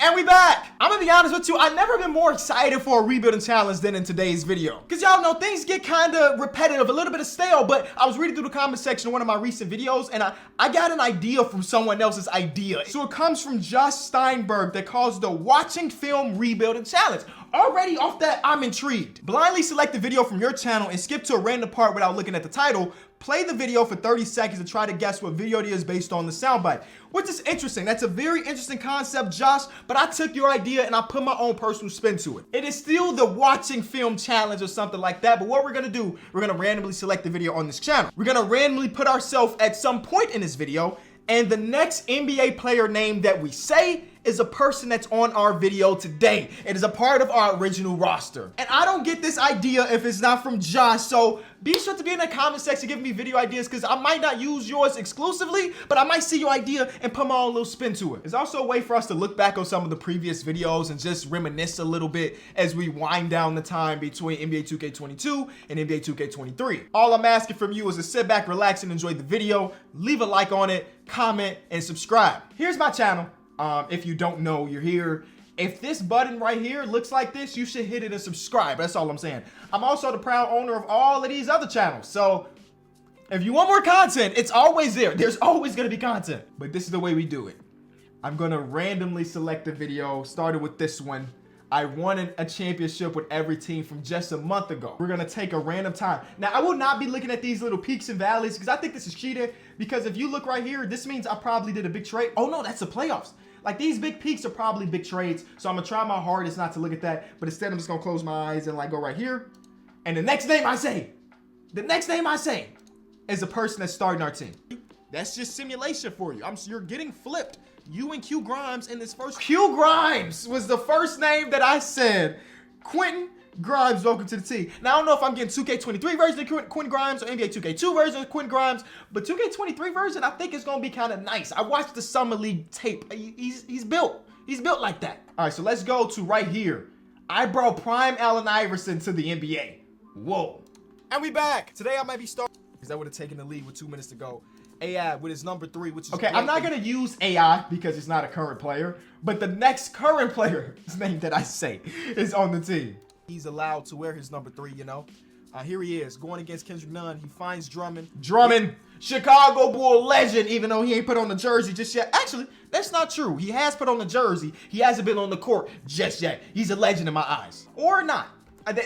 And we back. I'm gonna be honest with you, I've never been more excited for a rebuilding challenge than in today's video. Cause y'all know things get kind of repetitive, a little bit of stale, but I was reading through the comment section of one of my recent videos and I got an idea from someone else's idea. So it comes from Josh Steinberg that calls the Watching Film Rebuilding Challenge. Already off that, I'm intrigued. Blindly select the video from your channel and skip to a random part without looking at the title. Play the video for 30 seconds to try to guess what video it is based on the soundbite, which is interesting. That's a very interesting concept, Josh, but I took your idea and I put my own personal spin to it. It is still the Watching Film Challenge or something like that, but what we're gonna do, we're gonna randomly select the video on this channel. We're gonna randomly put ourselves at some point in this video, and the next NBA player name that we say is a person that's on our video today. It is a part of our original roster. And I don't get this idea if it's not from Josh, so be sure to be in the comment section giving me video ideas, because I might not use yours exclusively, but I might see your idea and put my own little spin to it. It's also a way for us to look back on some of the previous videos and just reminisce a little bit as we wind down the time between NBA 2K22 and NBA 2K23. All I'm asking from you is to sit back, relax, and enjoy the video. Leave a like on it, comment, and subscribe. Here's my channel. If you don't know, you're here. If this button right here looks like this, you should hit it and subscribe. That's all I'm saying. I'm also the proud owner of all of these other channels. So if you want more content, it's always there. There's always going to be content. But this is the way we do it. I'm going to randomly select the video. Started with this one. I won a championship with every team from just a month ago. We're going to take a random time. Now, I will not be looking at these little peaks and valleys because I think this is cheating. Because if you look right here, this means I probably did a big trade. Oh, no, that's the playoffs. Like, these big peaks are probably big trades. So I'm going to try my hardest not to look at that. But instead, I'm just going to close my eyes and, like, go right here. And the next name I say is a person that's starting our team. That's just simulation for you. You're getting flipped. You and Q Grimes in this first. Q Grimes was the first name that I said. Quentin Grimes, welcome to the team. Now, I don't know if I'm getting 2K23 version of Quentin Grimes or NBA 2K2 version of Quentin Grimes, but 2K23 version, I think it's going to be kind of nice. I watched the Summer League tape. He's built. He's built like that. All right, so let's go to right here. I brought Prime Allen Iverson to the NBA. Whoa. And we back. Today, I might be starting because I would have taken the lead with 2 minutes to go. AI with his number 3, which is okay. I'm not going to use AI because it's not a current player, but the next current player's name that I say is on the team. He's allowed to wear his number 3, you know. Here he is going against Kendrick Nunn. He finds Drummond. Chicago Bull legend, even though he ain't put on the jersey just yet. Actually, that's not true. He has put on the jersey. He hasn't been on the court just yet. He's a legend in my eyes. Or not.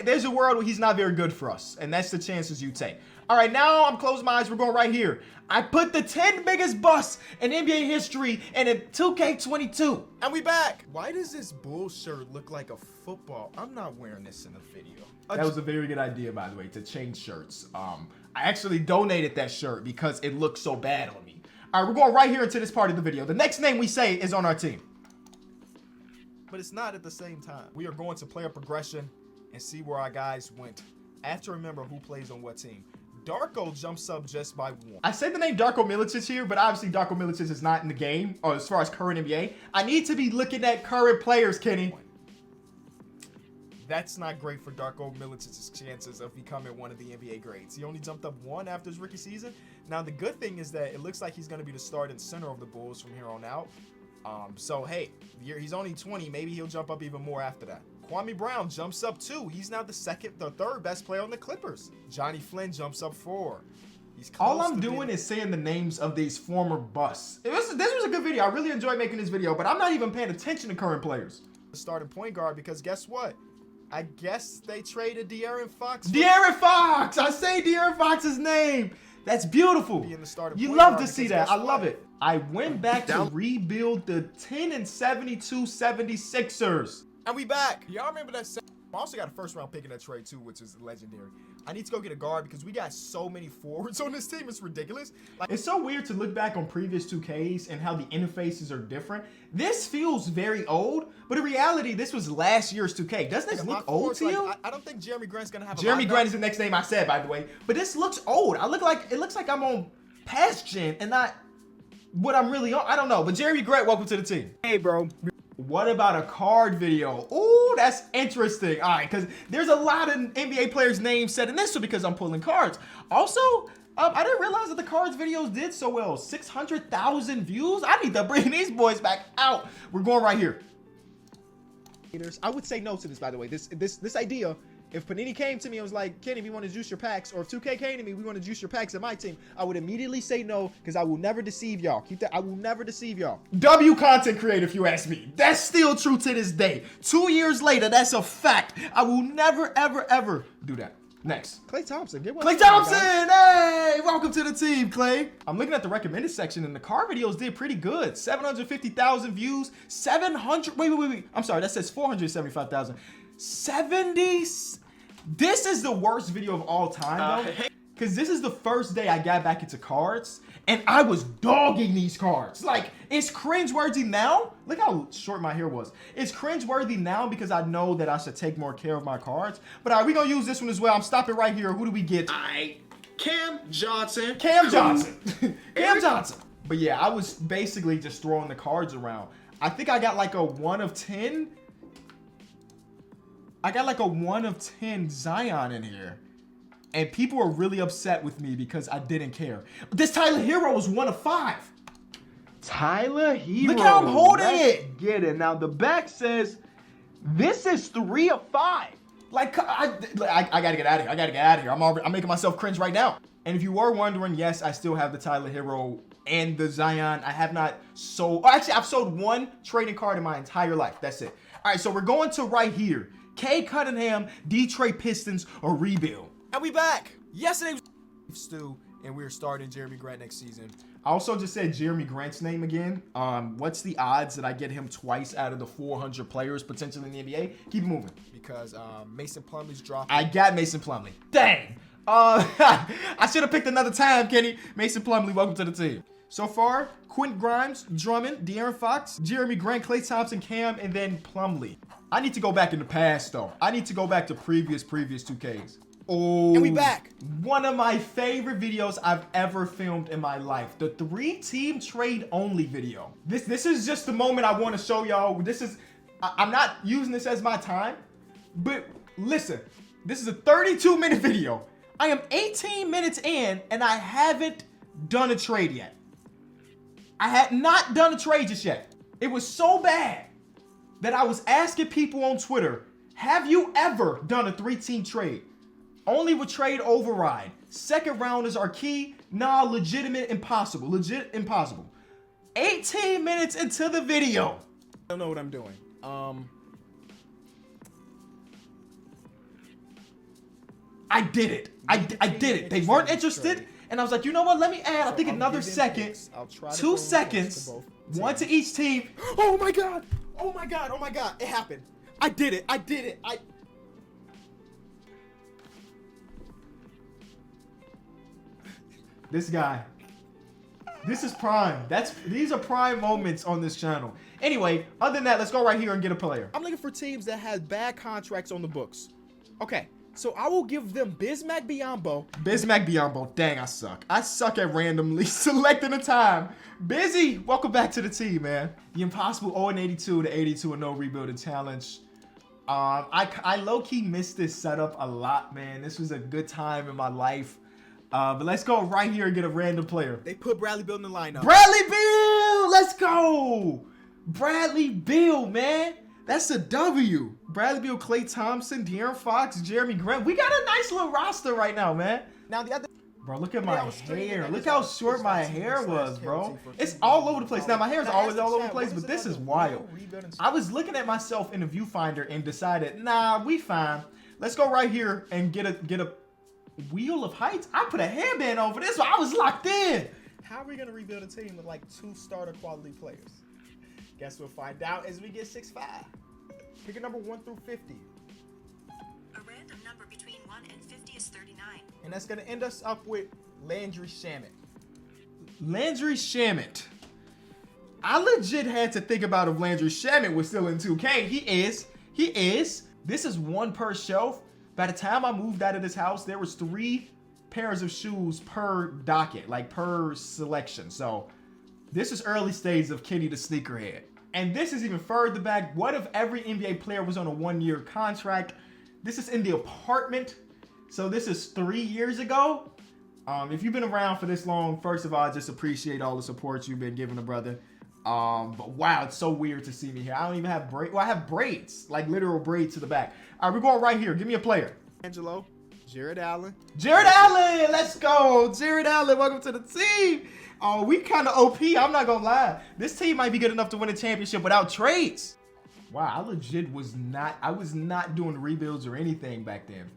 There's a world where he's not very good for us, and that's the chances you take. All right, now I'm closing my eyes. We're going right here. I put the 10 biggest busts in NBA history and in 2K22. And we back. Why does this bull shirt look like a football? I'm not wearing this in the video. That was a very good idea, by the way, to change shirts. I actually donated that shirt because it looked so bad on me. All right, we're going right here into this part of the video. The next name we say is on our team. But it's not at the same time. We are going to player progression and see where our guys went. I have to remember who plays on what team. Darko jumps up just by 1. I said the name Darko Milicic here, but obviously Darko Milicic is not in the game, or as far as current NBA. I need to be looking at current players, Kenny. That's not great for Darko Milicic's chances of becoming one of the NBA greats. He only jumped up 1 after his rookie season. Now, the good thing is that it looks like he's going to be the starting center of the Bulls from here on out. So, hey, he's only 20. Maybe he'll jump up even more after that. Kwame Brown jumps up 2. He's now the third best player on the Clippers. Johnny Flynn jumps up 4. All I'm doing is saying the names of these former busts. This was a good video. I really enjoyed making this video, but I'm not even paying attention to current players. Starting point guard, because guess what? I guess they traded De'Aaron Fox. De'Aaron Fox! I say De'Aaron Fox's name. That's beautiful. You love to see that. I love it. I went back to rebuild the 10 and 72 76ers. And we back. Y'all remember that? I also got a first round pick in that trade too, which is legendary. I need to go get a guard because we got so many forwards on this team. It's ridiculous. Like, it's so weird to look back on previous 2Ks and how the interfaces are different. This feels very old, but in reality, this was last year's 2K. Doesn't this look old to you? I don't think Jeremy Grant's gonna have a Jeremy Grant is the next name I said, by the way. But this looks old. It looks like I'm on past gen and not what I'm really on. I don't know. But Jeremy Grant, welcome to the team. Hey, bro. What about a card video? Ooh, that's interesting. All right, because there's a lot of NBA players' names said in this one because I'm pulling cards. Also, I didn't realize that the cards videos did so well. 600,000 views? I need to bring these boys back out. We're going right here. I would say no to this, by the way. This idea, if Panini came to me and was like, Kenny, we want to juice your packs, or if 2K came to me, we want to juice your packs at my team, I would immediately say no, because I will never deceive y'all. Keep that. I will never deceive y'all. W content creator, if you ask me. That's still true to this day. 2 years later, that's a fact. I will never, ever, ever do that. Next. Klay Thompson. Get one. Klay Thompson! Hey! Welcome to the team, Klay. I'm looking at the recommended section, and the car videos did pretty good. 750,000 views. 700... Wait. I'm sorry. That says 475,000. 70... This is the worst video of all time, though. Because this is the first day I got back into cards, and I was dogging these cards. Like, it's cringeworthy now. Look how short my hair was. It's cringeworthy now because I know that I should take more care of my cards. But all right, we're going to use this one as well. I'm stopping right here. Who do we get? Cam Johnson. Cam Johnson. Cam Johnson. But yeah, I was basically just throwing the cards around. I think I got like a 1 of 10. I got like a 1 of 10 Zion in here. And people were really upset with me because I didn't care. This Tyler Hero was 1 of 5. Tyler Hero. Look how I'm holding it. Get it. Now the back says this is 3 of 5. Like, I gotta get out of here. I gotta get out of here. I'm making myself cringe right now. And if you were wondering, yes, I still have the Tyler Hero and the Zion. I have not sold. Oh, actually, I've sold 1 trading card in my entire life. That's it. All right, so we're going to right here. Cade Cunningham, Detroit Pistons, or rebuild. And we back. Yesterday was Stu, and we're starting Jeremy Grant next season. I also just said Jeremy Grant's name again. What's the odds that I get him twice out of the 400 players potentially in the NBA? Keep it moving. Because Mason Plumlee's dropping. I got Mason Plumlee. Dang. I should have picked another time, Kenny. Mason Plumlee, welcome to the team. So far, Quentin Grimes, Drummond, De'Aaron Fox, Jeremy Grant, Klay Thompson, Cam, and then Plumlee. I need to go back in the past, though. I need to go back to previous 2Ks. Oh, and we back. One of my favorite videos I've ever filmed in my life. The 3-team trade only video. This is just the moment I want to show y'all. I'm not using this as my time, but listen, this is a 32-minute video. I am 18 minutes in, and I haven't done a trade yet. I had not done a trade just yet. It was so bad that I was asking people on Twitter, have you ever done a 3-team trade? Only with trade override. Second rounders are key. Nah, legitimate impossible. Legit impossible. 18 minutes into the video. I don't know what I'm doing. I did it. I did it. They weren't interested. And I was like, you know what? Let me add, I think another second. 2 seconds. 1 to each team. Oh my God. Oh my God. Oh my God. It happened. I did it. I did it. This guy. This is prime. These are prime moments on this channel. Anyway, other than that, let's go right here and get a player. I'm looking for teams that have bad contracts on the books. Okay, so I will give them Bismack Biyombo. Bismack Biyombo. Dang, I suck. I suck at randomly selecting a time. Busy, welcome back to the team, man. The impossible 0-82 to 82 and no rebuilding challenge. I low-key missed this setup a lot, man. This was a good time in my life. But let's go right here and get a random player. They put Bradley Beal in the lineup. Bradley Beal! Let's go! Bradley Beal, man. That's a W. Bradley Beal, Klay Thompson, De'Aaron Fox, Jeremy Grant. We got a nice little roster right now, man. Now the other... Bro, look at my hair. Look how short my hair was, bro. It's all over the place. Now, my hair is always all over the place, but this is wild. I was looking at myself in the viewfinder and decided, nah, we fine. Let's go right here and get a Wheel of Heights. I put a hairband over this, so I was locked in. How are we gonna rebuild a team with like 2 starter quality players? Guess we'll find out as we get 6'5". Pick a number 1 through 50. A random number between 1 and 50 is 39. And that's gonna end us up with Landry Shamet. Landry Shamet. I legit had to think about if Landry Shamet was still in 2K. He is. This is 1 per shelf. By the time I moved out of this house, there was 3 pairs of shoes per docket, like per selection. So this is early stage of Kenny the sneakerhead. And this is even further back. What if every NBA player was on a 1-year contract? This is in the apartment. So this is 3 years ago. If you've been around for this long, first of all, I just appreciate all the support you've been giving the brother. But wow, it's so weird to see me here. I don't even have braids. Well, I have braids, like literal braids to the back. All right, we're going right here. Give me a player. Angelo, Jared Allen. Jared Allen, let's go. Jared Allen, welcome to the team. Oh, we kind of OP. I'm not gonna lie. This team might be good enough to win a championship without trades. Wow, I legit was not. I was not doing rebuilds or anything back then.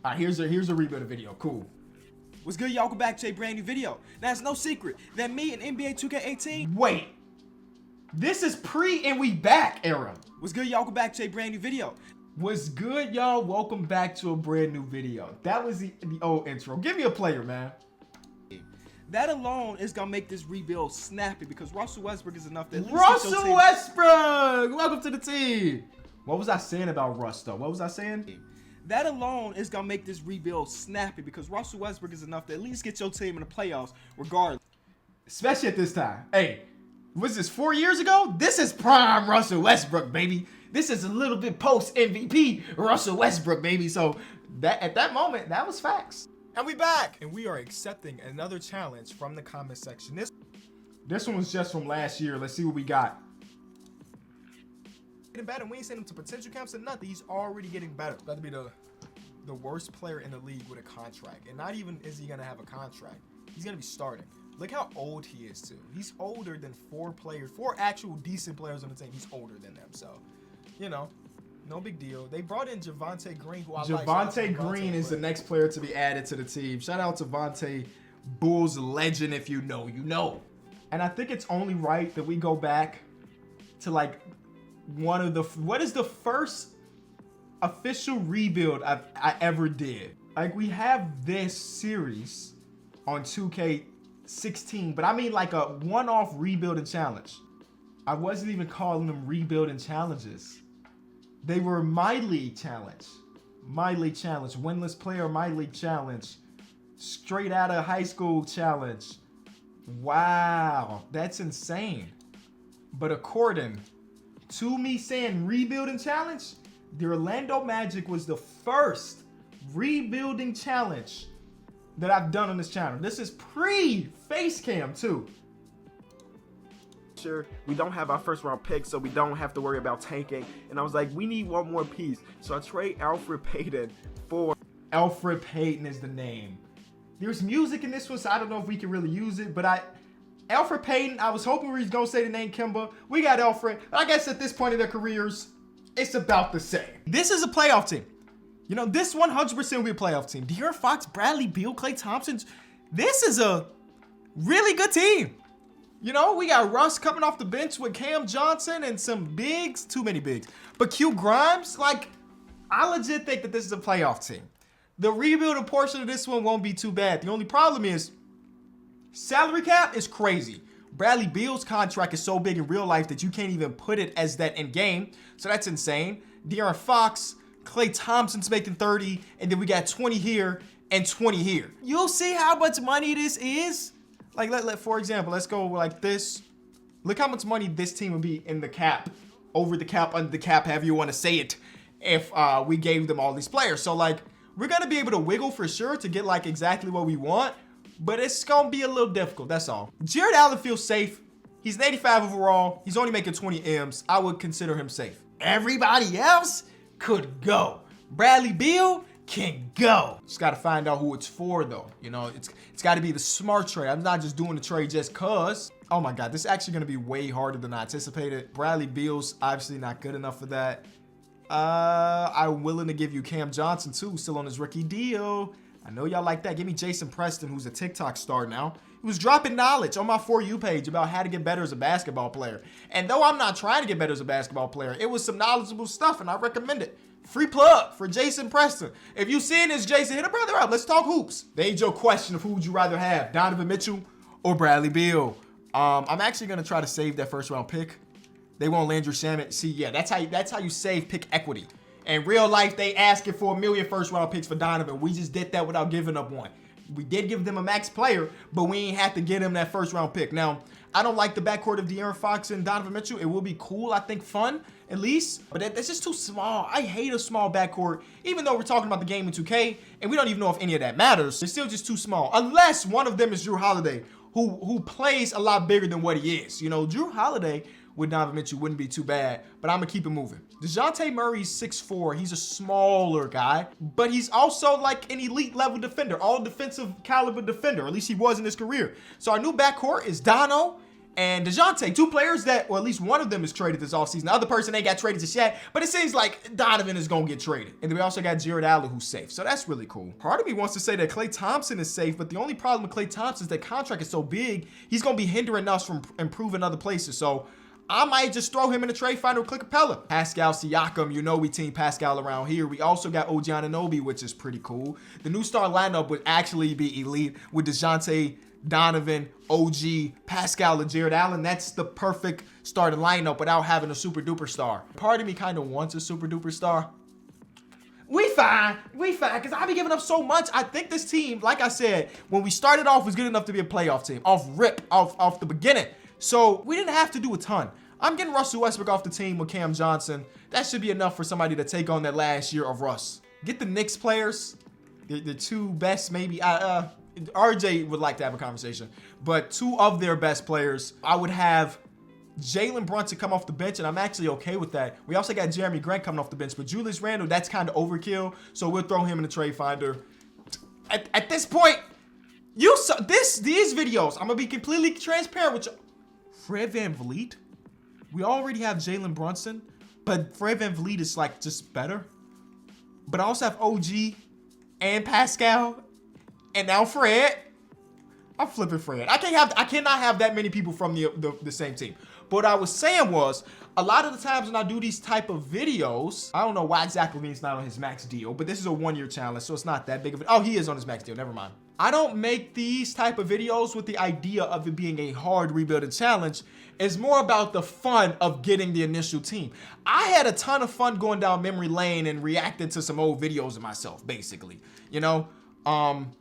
All right, here's a rebuild video. Cool. What's good, y'all? Welcome back to a brand new video. Now, it's no secret that me and NBA 2K18. Wait, this is pre and we back era. What's good, y'all? Welcome back to a brand new video. What's good, y'all? Welcome back to a brand new video. That was the old intro. Give me a player, man. That alone is gonna make this rebuild snappy because Russell Westbrook is enough that Russell Westbrook, welcome to the team. What was I saying about Russ though? What was I saying? That alone is gonna make this rebuild snappy because Russell Westbrook is enough to at least get your team in the playoffs regardless. Especially at this time. Hey, was this 4 years ago? This is prime Russell Westbrook, baby. This is a little bit post MVP Russell Westbrook, baby. So that at that moment, that was facts. And we back, and we are accepting another challenge from the comment section. This one was just from last year. Let's see what we got. Getting better. We ain't sending him to potential camps or nothing. He's already getting better. About to be the worst player in the league with a contract, and not even is he gonna have a contract. He's gonna be starting. Look how old he is too. He's older than four actual decent players on the team. He's older than them, so you know. No big deal. They brought in Javonte Green, who I like. Javonte Green is the next player to be added to the team. Shout out to Javonte, Bulls legend. If you know, you know. And I think it's only right that we go back to like what is the first official rebuild I ever did. Like we have this series on 2K16, but I mean like a one-off rebuilding challenge. I wasn't even calling them rebuilding challenges. They were My League Challenge. My League Challenge. Winless Player My League Challenge. Straight out of high school challenge. Wow. That's insane. But according to me saying rebuilding challenge, the Orlando Magic was the first rebuilding challenge that I've done on this channel. This is pre-face cam too. We don't have our first round pick, so we don't have to worry about tanking. And I was like, we need one more piece. So I trade Elfrid Payton for... Elfrid Payton is the name. There's music in this one, so I don't know if we can really use it. But Elfrid Payton, I was hoping we was going to say the name Kemba. We got Elfrid. But I guess at this point in their careers, it's about the same. This is a playoff team. You know, this 100% will be a playoff team. De'Aaron Fox, Bradley Beal, Klay Thompson. This is a really good team. You know, we got Russ coming off the bench with Cam Johnson and some bigs, too many bigs. But Q Grimes, like, I legit think that this is a playoff team. The rebuilding portion of this one won't be too bad. The only problem is salary cap is crazy. Bradley Beal's contract is so big in real life that you can't even put it as that in game. So that's insane. De'Aaron Fox, Klay Thompson's making 30, and then we got 20 here and 20 here. You'll see how much money this is. Like, for example, let's go like this. Look how much money this team would be in the cap, over the cap, under the cap, however you want to say it, if we gave them all these players. So, like, we're going to be able to wiggle for sure to get, like, exactly what we want, but it's going to be a little difficult, that's all. Jared Allen feels safe. He's an 85 overall. He's only making 20 M's. I would consider him safe. Everybody else could go. Bradley Beal can go. Just got to find out who it's for, though. You know, it's got to be the smart trade. I'm not just doing the trade just cause. Oh my God, this is actually going to be way harder than I anticipated. Bradley Beal's obviously not good enough for that. I'm willing to give you Cam Johnson too, still on his rookie deal. I know y'all like that. Give me Jason Preston, who's a TikTok star now. He was dropping knowledge on my For You page about how to get better as a basketball player. And though I'm not trying to get better as a basketball player, it was some knowledgeable stuff and I recommend it. Free plug for Jason Preston. If you seeing this, Jason, hit a brother up. Let's talk hoops. They ain't your question of who would you rather have, Donovan Mitchell or Bradley Beal. I'm actually gonna try to save that first round pick. They want Landry Shamet. See, yeah, that's how you save pick equity. In real life, they asking for $1 million first round picks for Donovan. We just did that without giving up one. We did give them a max player, but we ain't have to get him that first round pick. Now, I don't like the backcourt of De'Aaron Fox and Donovan Mitchell. It will be cool, I think, fun, at least. But that's just too small. I hate a small backcourt, even though we're talking about the game in 2K, and we don't even know if any of that matters. It's still just too small, unless one of them is Drew Holiday, who plays a lot bigger than what he is. You know, Drew Holiday with Donovan Mitchell wouldn't be too bad, but I'm gonna keep it moving. DeJounte Murray's 6'4". He's a smaller guy, but he's also like an elite level defender, all defensive caliber defender, or at least he was in his career. So our new backcourt is Dono and DeJounte, two players that, or at least one of them is traded this offseason. The other person ain't got traded just yet, but it seems like Donovan is gonna get traded. And then we also got Jared Allen who's safe, so that's really cool. Part of me wants to say that Klay Thompson is safe, but the only problem with Klay Thompson is that contract is so big, he's gonna be hindering us from improving other places. So I might just throw him in the trade finder with Clint Capella. Pascal Siakam, you know we team Pascal around here. We also got OG Anunoby, which is pretty cool. The new star lineup would actually be elite with DeJounte, Donovan, OG, Pascal, and Jared Allen. That's the perfect starting lineup without having a super duper star. Part of me kind of wants a super duper star. We fine, because I've been giving up so much. I think this team, like I said, when we started off, was good enough to be a playoff team. Off the beginning. So we didn't have to do a ton. I'm getting Russell Westbrook off the team with Cam Johnson. That should be enough for somebody to take on that last year of Russ. Get the Knicks players, the two best maybe. RJ would like to have a conversation, but two of their best players, I would have Jalen Brunson come off the bench, and I'm actually okay with that. We also got Jeremy Grant coming off the bench, but Julius Randle, that's kind of overkill, so we'll throw him in the trade finder. At this point, these videos, I'm gonna be completely transparent with you. Fred VanVleet, we already have Jalen Brunson, but Fred VanVleet is like just better. But I also have OG and Pascal, and now Fred. I'm flipping Fred. I cannot have that many people from the same team. But what I was saying was, a lot of the times when I do these type of videos, I don't know why Zach LaVine's not on his max deal, but this is a 1-year challenge, so it's not that big of it. Oh, he is on his max deal. Never mind. I don't make these type of videos with the idea of it being a hard rebuilding challenge. It's more about the fun of getting the initial team. I had a ton of fun going down memory lane and reacting to some old videos of myself, basically. You know, I'm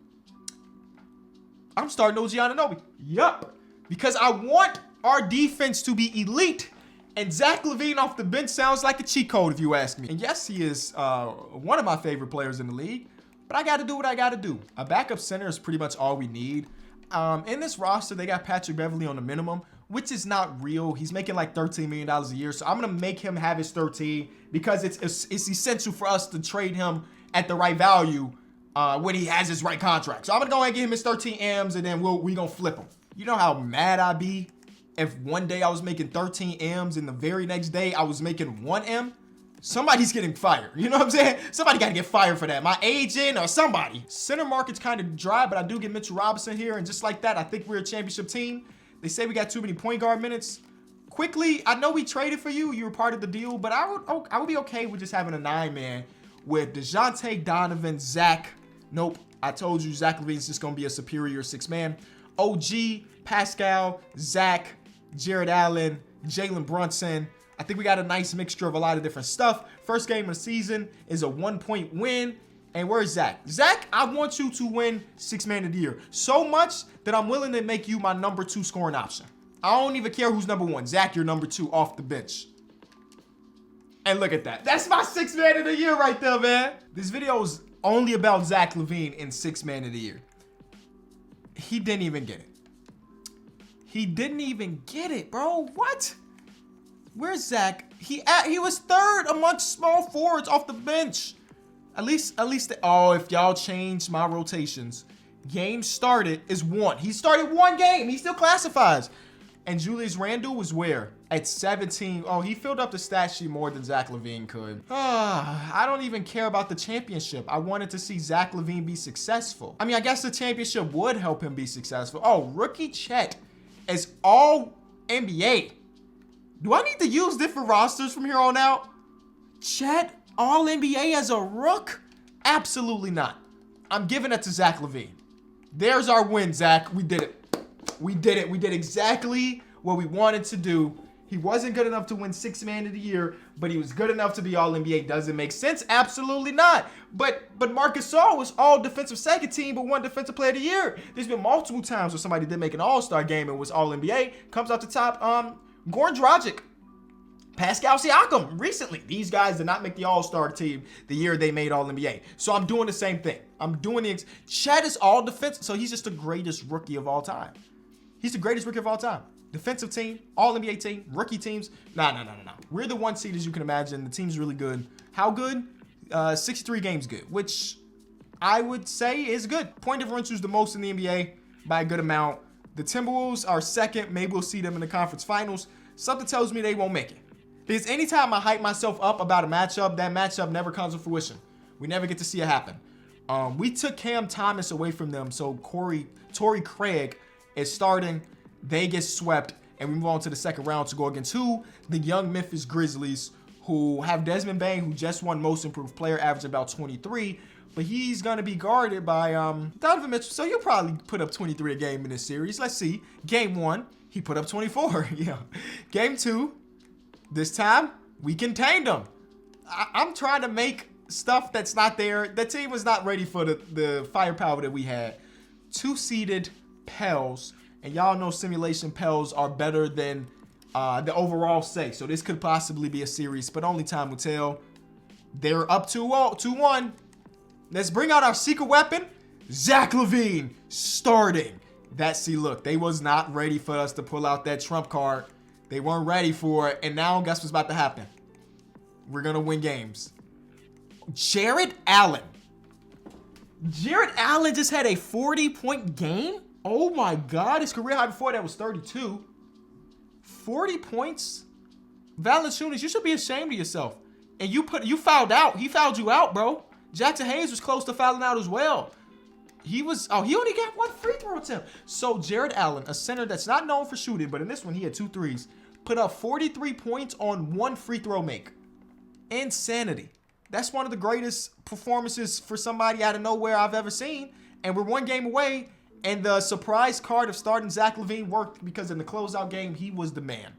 starting OG Anunoby. Yup. Because I want our defense to be elite. And Zach LaVine off the bench sounds like a cheat code, if you ask me. And yes, he is one of my favorite players in the league. But I got to do what I got to do. A backup center is pretty much all we need. In this roster, they got Patrick Beverley on the minimum, which is not real. He's making like $13 million a year. So I'm going to make him have his 13 because it's essential for us to trade him at the right value when he has his right contract. So I'm going to go ahead and give him his 13 M's, and then we going to flip him. You know how mad I'd be if one day I was making 13 M's and the very next day I was making 1 M? Somebody's getting fired. You know what I'm saying? Somebody got to get fired for that. My agent or somebody. Center market's kind of dry, but I do get Mitchell Robinson here. And just like that, I think we're a championship team. They say we got too many point guard minutes. Quickly, I know we traded for you. You were part of the deal, but I would be okay with just having a 9-man with DeJounte, Donovan, Zach. Nope. I told you Zach LaVine's just going to be a superior 6-man. OG, Pascal, Zach, Jared Allen, Jalen Brunson. I think we got a nice mixture of a lot of different stuff. First game of the season is a 1-point win. And where's Zach? Zach, I want you to win 6-man of the year. So much that I'm willing to make you my number 2 scoring option. I don't even care who's number 1. Zach, you're number 2 off the bench. And look at that. That's my 6-man of the year right there, man. This video is only about Zach LaVine in 6-man of the year. He didn't even get it. He didn't even get it, bro. What? Where's Zach? He was 3rd amongst small forwards off the bench. At least. Oh, if y'all change my rotations, games started is 1. He started 1 game. He still classifies. And Julius Randle was where? At 17. Oh, he filled up the stat sheet more than Zach LaVine could. I don't even care about the championship. I wanted to see Zach LaVine be successful. I mean, I guess the championship would help him be successful. Oh, rookie Chet is all NBA. Do I need to use different rosters from here on out? Chet, all NBA as a rook? Absolutely not. I'm giving it to Zach LaVine. There's our win, Zach. We did it. We did it. We did exactly what we wanted to do. He wasn't good enough to win 6-man of the year, but he was good enough to be all NBA. Does it make sense? Absolutely not. But Marcus Gasol was all defensive second team, but 1 defensive player of the year. There's been multiple times where somebody did make an all-star game and was all NBA. Comes out the top, Goran Dragic, Pascal Siakam recently. These guys did not make the all-star team the year they made all NBA. So I'm doing the same thing. I'm doing Chet is all defense, so he's just the greatest rookie of all time. He's the greatest rookie of all time. Defensive team, all NBA team, rookie teams. No. We're the 1 seed, as you can imagine. The team's really good. How good? 63 games good, which I would say is good. Point differential is the most in the NBA by a good amount. The Timberwolves are second. Maybe we'll see them in the conference finals. Something tells me they won't make it. Because anytime I hype myself up about a matchup, that matchup never comes to fruition. We never get to see it happen. We took Cam Thomas away from them, so Torrey Craig is starting. They get swept, and we move on to the second round to go against who? The young Memphis Grizzlies, who have Desmond Bane, who just won Most Improved Player, averaging about 23. But he's going to be guarded by Donovan Mitchell. So he'll probably put up 23 a game in this series. Let's see. Game 1, he put up 24. Yeah. Game 2, this time, we contained him. I'm trying to make stuff that's not there. The team was not ready for the firepower that we had. 2-seeded Pels. And y'all know simulation Pels are better than the overall say. So this could possibly be a series, but only time will tell. They're up 2-1. Let's bring out our secret weapon, Zach LaVine, starting. Look, they was not ready for us to pull out that trump card. They weren't ready for it, and now guess what's about to happen? We're gonna win games. Jared Allen. Jared Allen just had a 40-point game? Oh my God, his career high before that was 32. 40 points? Valanciunas, you should be ashamed of yourself. And you fouled out. He fouled you out, bro. Jackson Hayes was close to fouling out as well. He only got 1 free throw attempt. So Jared Allen, a center that's not known for shooting, but in this one he had 2 threes, put up 43 points on 1 free throw make. Insanity. That's one of the greatest performances for somebody out of nowhere I've ever seen. And we're 1 game away, and the surprise card of starting Zach LaVine worked because in the closeout game, he was the man.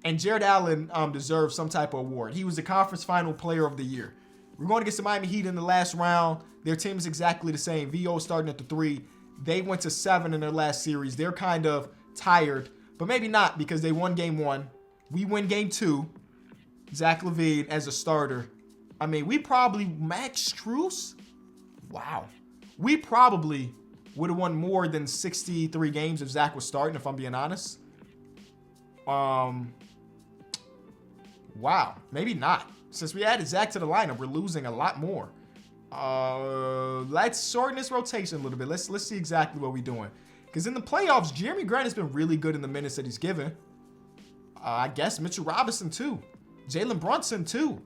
And Jared Allen deserves some type of award. He was the conference final player of the year. We're going against the Miami Heat in the last round. Their team is exactly the same. VO starting at the 3. They went to 7 in their last series. They're kind of tired, but maybe not because they won game 1. We win game 2. Zach LaVine as a starter. I mean, we probably, Max Strus? Wow. We probably would have won more than 63 games if Zach was starting, if I'm being honest. Wow. Maybe not. Since we added Zach to the lineup, we're losing a lot more. Let's shorten this rotation a little bit. Let's see exactly what we're doing. Because in the playoffs, Jeremy Grant has been really good in the minutes that he's given. I guess Mitchell Robinson too. Jalen Brunson too.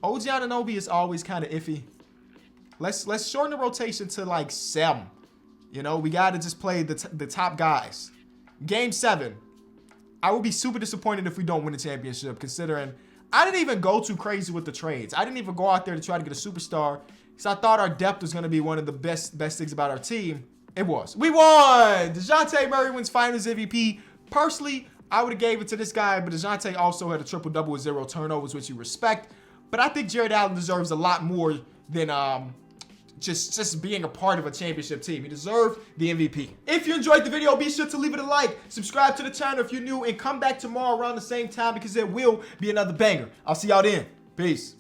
OG Anunoby is always kind of iffy. Let's shorten the rotation to like 7. You know, we got to just play the top guys. Game 7. I would be super disappointed if we don't win the championship, considering I didn't even go too crazy with the trades. I didn't even go out there to try to get a superstar because I thought our depth was going to be one of the best things about our team. It was. We won! DeJounte Murray wins Finals MVP. Personally, I would have gave it to this guy, but DeJounte also had a triple-double with 0 turnovers, which you respect. But I think Jared Allen deserves a lot more than just being a part of a championship team. He deserved the MVP. If you enjoyed the video, be sure to leave it a like, subscribe to the channel if you're new, and come back tomorrow around the same time because there will be another banger. I'll see y'all then. Peace.